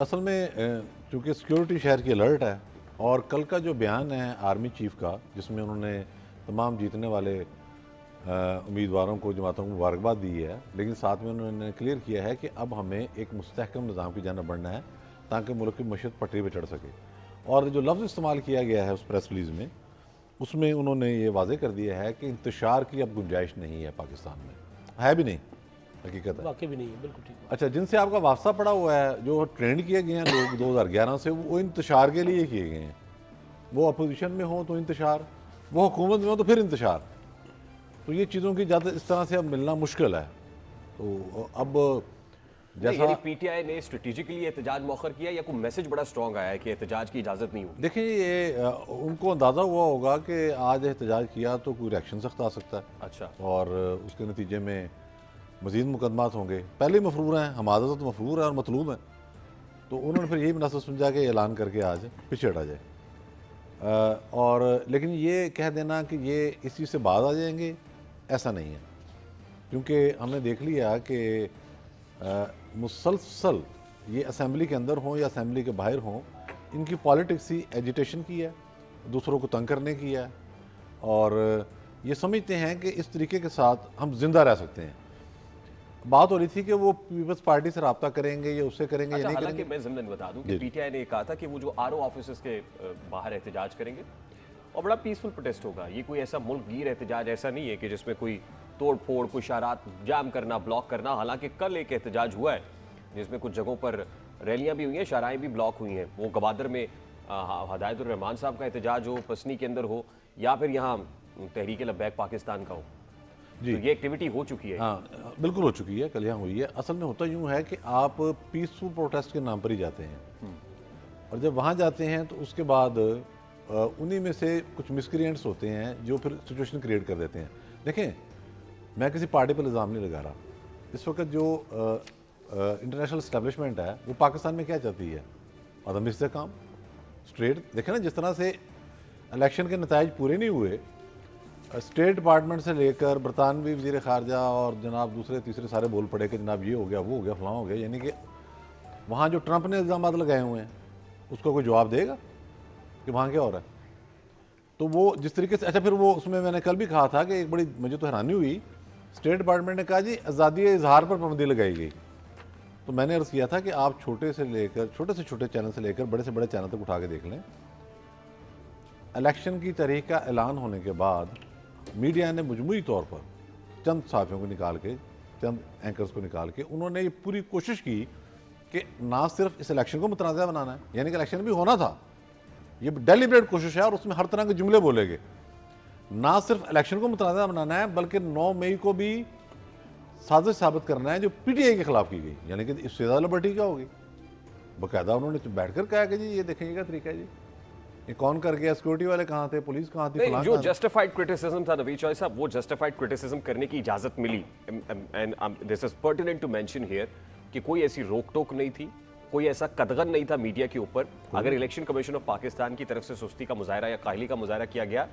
असल में चूँकि सिक्योरिटी शहर की अलर्ट है और कल का जो बयान है आर्मी चीफ का जिसमें उन्होंने तमाम जीतने वाले उम्मीदवारों को जमातों को मुबारकबाद दी है, लेकिन साथ में उन्होंने क्लियर किया है कि अब हमें एक मुस्तहकम निज़ाम की जानिब बढ़ना है ताकि मुल्क की मशत पटरी पर चढ़ सके। और जो लफ्ज़ इस्तेमाल किया गया है उस प्रेस रिलीज़ में, उसमें उन्होंने ये वाज़े कर दिया है कि इंतशार की अब गुंजाइश नहीं है पाकिस्तान में, है भी नहीं, हकीकत है। वाक़ई भी नहीं है, बिल्कुल ठीक बात। अच्छा, जिनसे आपका वास्ता पड़ा हुआ है, जो ट्रेंड किए गए हैं लोग 2011 से, वो इंतशार के लिए किए गए हैं। वो अपोजिशन में हो तो इंतशार, वो हुकूमत में हो तो फिर इंतशार। तो ये चीज़ों की ज़्यादा इस तरह से अब मिलना मुश्किल है। तो अब नहीं, जैसा यानी पीटीआई ने स्ट्रेटेजिकली एहतजाज मौखर किया या कोई मैसेज बड़ा स्ट्रॉन्ग आया है कि एहतजाज की इजाज़त नहीं होगी? देखिए, ये उनको अंदाज़ा हुआ होगा कि आज एहतजाज किया तो कोई रिएक्शन सख्त आ सकता है अच्छा। और उसके नतीजे में मज़ीद मुकदमात होंगे। पहले ही मफरूर हैं, हमारा तो मफरूर है और मतलूब है। तो उन्होंने फिर यही मुनासिब समझा कि ऐलान करके आज पीछे हटा जाए। और लेकिन ये कह देना कि ये इस चीज़ से बाज आ जाएंगे, ऐसा नहीं है, क्योंकि हमने देख लिया कि मुसलसल ये असेंबली के अंदर हों या असेंबली के बाहर हों, इनकी पॉलिटिक्स ही एजिटेशन की है, दूसरों को तंग करने की है और ये समझते हैं कि इस तरीके के साथ हम जिंदा रह सकते हैं। बात हो रही थी कि वो पीपल्स पार्टी से रब्ता करेंगे या उससे करेंगे या अच्छा, नहीं हालांकि करेंगे। मैं ज़िम्नन बता दूं कि जी। पीटीआई ने कहा था कि वो जो आरओ ऑफिसेस के बाहर एहतजाज करेंगे और बड़ा पीसफुल प्रोटेस्ट होगा। ये कोई ऐसा मुल्क गिर एहतजाज ऐसा नहीं है कि जिसमें कोई तोड़ फोड़, कोई इशारात जाम करना, ब्लॉक करना। हालांकि कल एक एहतजाज हुआ है जिसमें कुछ जगहों पर रैलियां भी हुई हैं, शाराएं भी ब्लॉक हुई हैं। वो गवादर में हदायतुर रहमान साहब का एहतजाज हो, पसनी के अंदर हो, या फिर यहाँ तहरीक लब्बैक पाकिस्तान का हो। जी, तो ये एक्टिविटी हो चुकी है। हाँ, बिल्कुल हो चुकी है, कल यहाँ हुई है। असल में होता यूँ है कि आप पीसफुल प्रोटेस्ट के नाम पर ही जाते हैं और जब वहाँ जाते हैं तो उसके बाद उन्हीं में से कुछ मिसक्रिएंट्स होते हैं जो फिर सिचुएशन क्रिएट कर देते हैं। देखें, मैं किसी पार्टी पर इल्ज़ाम नहीं लगा रहा। इस वक्त जो इंटरनेशनल इस्टेब्लिशमेंट है वो पाकिस्तान में क्या चाहती है? आदम इस्तेहकाम, स्ट्रेट। देखें ना, जिस तरह से इलेक्शन के नताइज पूरे नहीं हुए, स्टेट डिपार्टमेंट से लेकर बरतानवी वज़ीर ख़ारजा और जनाब दूसरे तीसरे सारे बोल पड़े कि जनाब ये हो गया, वो हो गया, फलां हो गया। यानी कि वहाँ जो ट्रंप ने इल्ज़ाम लगाए हुए हैं उसको कोई जवाब देगा कि वहाँ क्या हो रहा है? तो वो जिस तरीके से, अच्छा, फिर वो उसमें मैंने कल भी कहा था कि एक बड़ी मुझे तो हैरानी हुई, स्टेट डिपार्टमेंट ने कहा जी आज़ादी इजहार पर पाबंदी लगाई गई। तो मैंने अर्ज़ किया था कि आप छोटे से छोटे चैनल से लेकर बड़े से बड़े चैनल तक उठा के देख लें। इलेक्शन की तारीख का ऐलान होने के बाद मीडिया ने मजमूई तौर पर चंद सहाफ़ियों को निकाल के, चंद एंकर्स को निकाल के, उन्होंने ये पूरी कोशिश की कि ना सिर्फ इस इलेक्शन को मुतनाज़ा बनाना है, यानी कि इलेक्शन भी होना था, ये डेलिब्रेट कोशिश है और उसमें हर तरह के जुमले बोलेंगे। ना सिर्फ इलेक्शन को मुतनाज़ा बनाना है बल्कि 9 मई को भी साजिश साबित करना है जो पीटीआई के खिलाफ की गई, यानी कि इससे ज़्यादा लिबर्टी क्या होगी। बाकायदा उन्होंने बैठ कर कहा कि जी ये देखेंगे क्या तरीका है, जी ये कौन कर गया, सिक्योरिटी वाले कहाँ थे, पुलिस कहाँ थी, नहीं, फलां जो कहाँ था। जस्टिफाइड क्रिटिसिज्म था नवीद चौधरी साहब, वो जस्टिफाइड क्रिटिसिज्म करने की इजाजत मिली। And this is pertinent to mention here कि कोई ऐसी रोक टोक नहीं थी, कोई ऐसा कदगन नहीं था मीडिया के ऊपर। अगर इलेक्शन कमीशन ऑफ पाकिस्तान की तरफ से सुस्ती का मुजाहरा या काहली का मुजाहरा किया गया